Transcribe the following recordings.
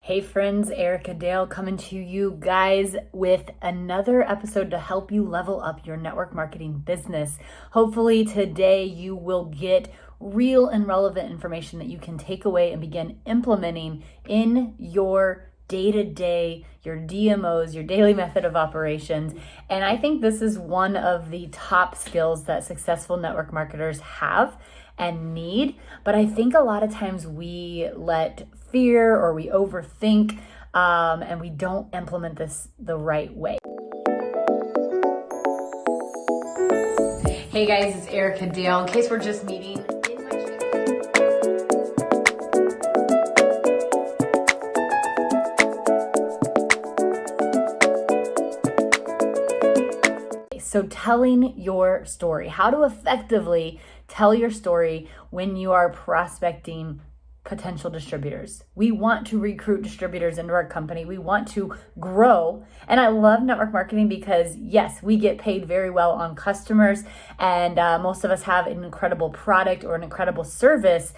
Hey friends, Erica Dale coming to you guys with another episode to help you level up your network marketing business. Hopefully today you will get real and relevant information that you can take away and begin implementing in your day-to-day, your DMOs, your daily method of operations. And I think this is one of the top skills that successful network marketers have and need. But I think a lot of times we let fear or we overthink and we don't implement this the right way. Hey guys, it's Erica Dale. In case we're just meeting, so telling your story, how to effectively tell your story when you are prospecting potential distributors. We want to recruit distributors into our company. We want to grow. And I love network marketing because yes, we get paid very well on customers and most of us have an incredible product or an incredible service.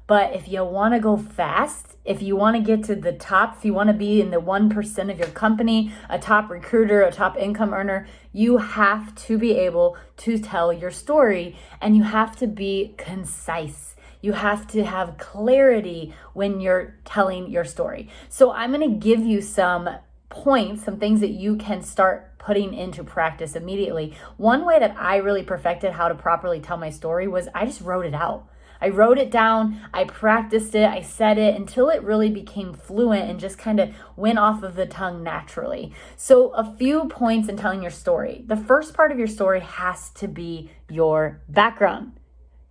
But if you want to go fast, if you want to get to the top, if you want to be in the 1% of your company, a top recruiter, a top income earner, you have to be able to tell your story and you have to be concise. You have to have clarity when you're telling your story. So I'm going to give you some points, some things that you can start putting into practice immediately. One way that I really perfected how to properly tell my story was I just wrote it out. I wrote it down, I practiced it, I said it until it really became fluent and just kind of went off of the tongue naturally. So a few points in telling your story. The first part of your story has to be your background.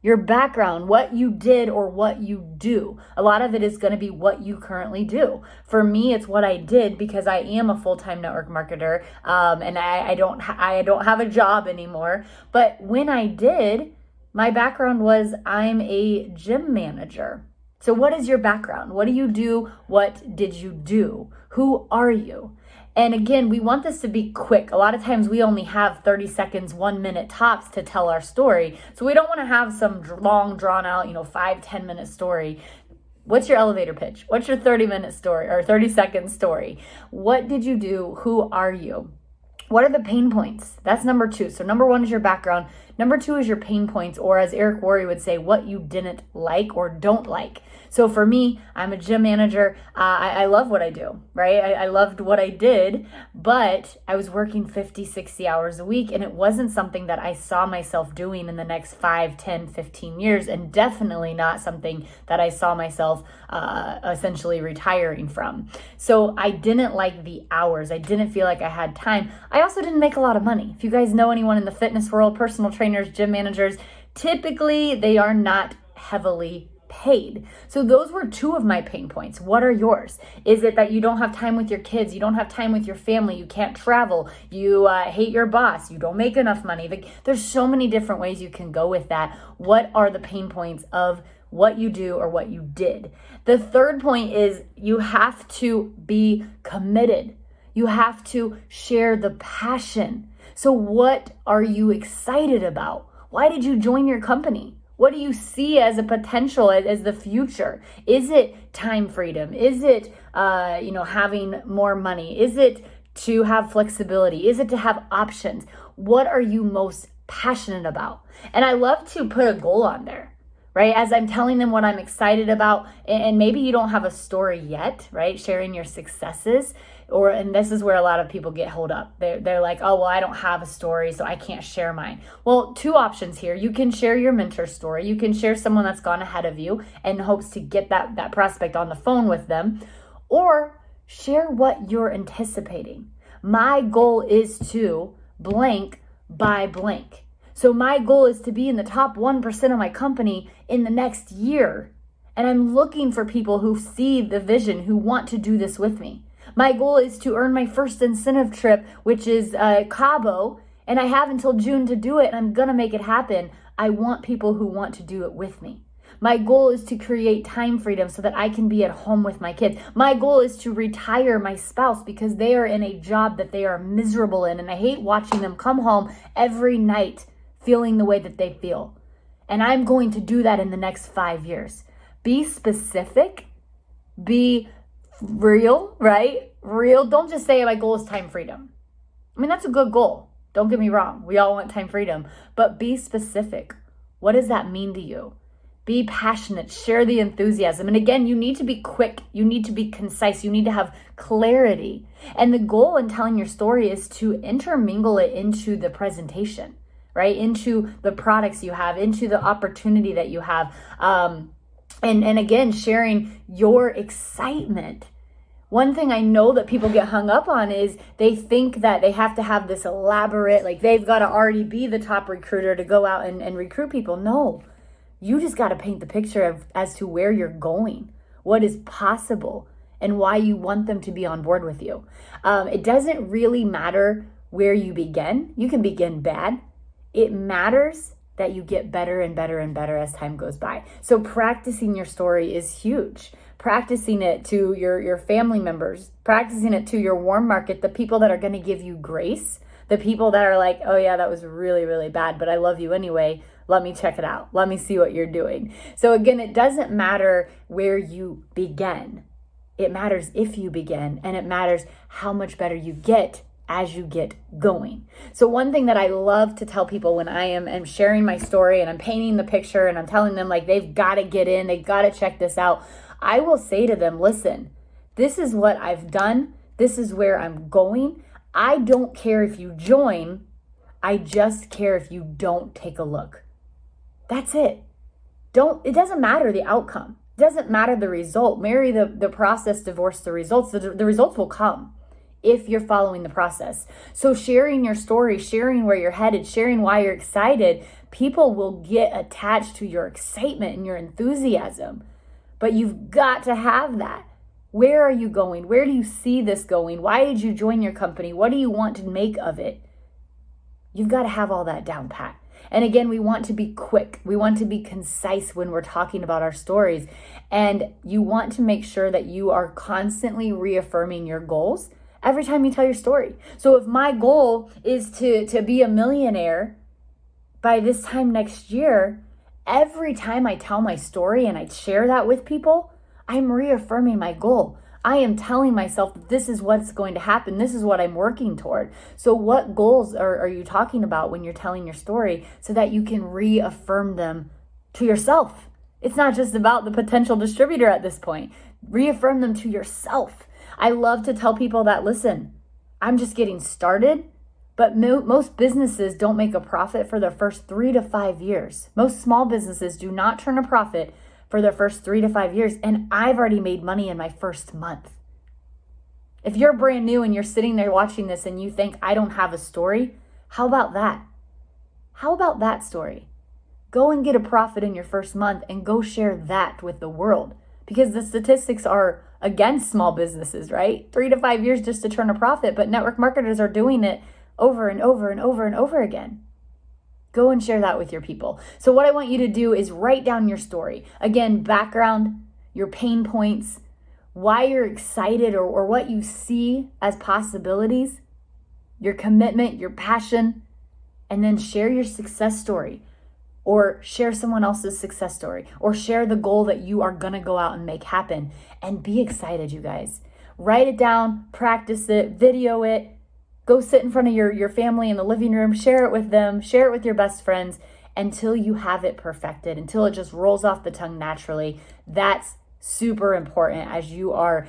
Your background, what you did or what you do. A lot of it is going to be what you currently do. For me, it's what I did because I am a full-time network marketer and I don't have a job anymore. But when I did, my background was I'm a gym manager. So what is your background? What do you do? What did you do? Who are you? And again, we want this to be quick. A lot of times we only have 30 seconds, 1 minute tops to tell our story. So we don't want to have some long drawn out, 5-10 minute story. What's your elevator pitch? What's your 30-minute story or 30-second story? What did you do? Who are you? What are the pain points? That's number 2. So number 1 is your background. Number 2 is your pain points, or as Eric Worre would say, what you didn't like or don't like. So for me, I'm a gym manager. I love what I do, right? I loved what I did, but I was working 50, 60 hours a week, and it wasn't something that I saw myself doing in the next 5, 10, 15 years, and definitely not something that I saw myself essentially retiring from. So I didn't like the hours. I didn't feel like I had time. I also didn't make a lot of money. If you guys know anyone in the fitness world, personal trainers, gym managers, typically they are not heavily paid. So those were 2 of my pain points. What are yours? Is it that you don't have time with your kids? You don't have time with your family? You can't travel? You hate your boss? You don't make enough money? There's so many different ways you can go with that. What are the pain points of what you do or what you did? The third point is you have to be committed. You have to share the passion. So what are you excited about? Why did you join your company? What do you see as a potential, as the future? Is it time freedom? Is it, having more money? Is it to have flexibility? Is it to have options? What are you most passionate about? And I love to put a goal on there, right? As I'm telling them what I'm excited about, and maybe you don't have a story yet, right? Sharing your successes. And this is where a lot of people get hold up. They're like, oh, well, I don't have a story, so I can't share mine. Well, 2 options here. You can share your mentor story. You can share someone that's gone ahead of you and hopes to get that prospect on the phone with them, or share what you're anticipating. My goal is to blank by blank. So my goal is to be in the top 1% of my company in the next year. And I'm looking for people who see the vision, who want to do this with me. My goal is to earn my first incentive trip, which is Cabo, and I have until June to do it, and I'm going to make it happen. I want people who want to do it with me. My goal is to create time freedom so that I can be at home with my kids. My goal is to retire my spouse because they are in a job that they are miserable in, and I hate watching them come home every night feeling the way that they feel. And I'm going to do that in the next 5 years. Be specific, be real, right? Real. Don't just say my goal is time freedom. I mean, that's a good goal. Don't get me wrong. We all want time freedom, but be specific. What does that mean to you? Be passionate, share the enthusiasm. And again, you need to be quick. You need to be concise. You need to have clarity. And the goal in telling your story is to intermingle it into the presentation, right? Into the products you have, into the opportunity that you have. And again, sharing your excitement. One thing I know that people get hung up on is they think that they have to have this elaborate, like they've got to already be the top recruiter to go out and recruit people. No, you just got to paint the picture of as to where you're going, what is possible, and why you want them to be on board with you. It doesn't really matter where you begin. You can begin bad. It matters that you get better and better and better as time goes by. So practicing your story is huge. Practicing it to your family members, practicing it to your warm market, the people that are going to give you grace, the people that are like, oh yeah, that was really, really bad, but I love you anyway. Let me check it out. Let me see what you're doing. So again, it doesn't matter where you begin. It matters if you begin, and it matters how much better you get as you get going. So one thing that I love to tell people when I am sharing my story and I'm painting the picture and I'm telling them like they've got to get in, they've got to check this out, I will say to them, listen, this is what I've done. This is where I'm going. I don't care if you join. I just care if you don't take a look. That's it. It doesn't matter the outcome. It doesn't matter the result. Marry the process, divorce the results. The results will come if you're following the process. So sharing your story, sharing where you're headed, sharing why you're excited, people will get attached to your excitement and your enthusiasm. But you've got to have that. Where are you going? Where do you see this going? Why did you join your company? What do you want to make of it? You've got to have all that down pat. And again, we want to be quick. We want to be concise when we're talking about our stories. And you want to make sure that you are constantly reaffirming your goals every time you tell your story. So if my goal is to be a millionaire by this time next year, every time I tell my story and I share that with people, I'm reaffirming my goal. I am telling myself that this is what's going to happen. This is what I'm working toward. So what goals are you talking about when you're telling your story so that you can reaffirm them to yourself? It's not just about the potential distributor at this point. Reaffirm them to yourself. I love to tell people that, listen, I'm just getting started. But most businesses don't make a profit for their first 3 to 5 years. Most small businesses do not turn a profit for their first 3 to 5 years. And I've already made money in my first month. If you're brand new and you're sitting there watching this and you think, I don't have a story, how about that? How about that story? Go and get a profit in your first month and go share that with the world. Because the statistics are against small businesses, right? 3 to 5 years just to turn a profit, but network marketers are doing it over and over and over and over again. Go and share that with your people. So what I want you to do is write down your story. Again, background, your pain points, why you're excited or what you see as possibilities, your commitment, your passion, and then share your success story or share someone else's success story or share the goal that you are going to go out and make happen. And be excited, you guys. Write it down, practice it, video it. Go sit in front of your family in the living room, share it with them, share it with your best friends until you have it perfected, until it just rolls off the tongue naturally. That's super important as you are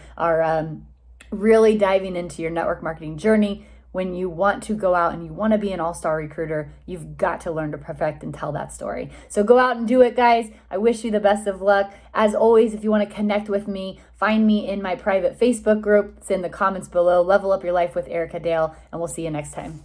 really diving into your network marketing journey. When you want to go out and you want to be an all-star recruiter, you've got to learn to perfect and tell that story. So go out and do it, guys. I wish you the best of luck. As always, if you want to connect with me, find me in my private Facebook group. It's in the comments below. Level Up Your Life with Erica Dale, and we'll see you next time.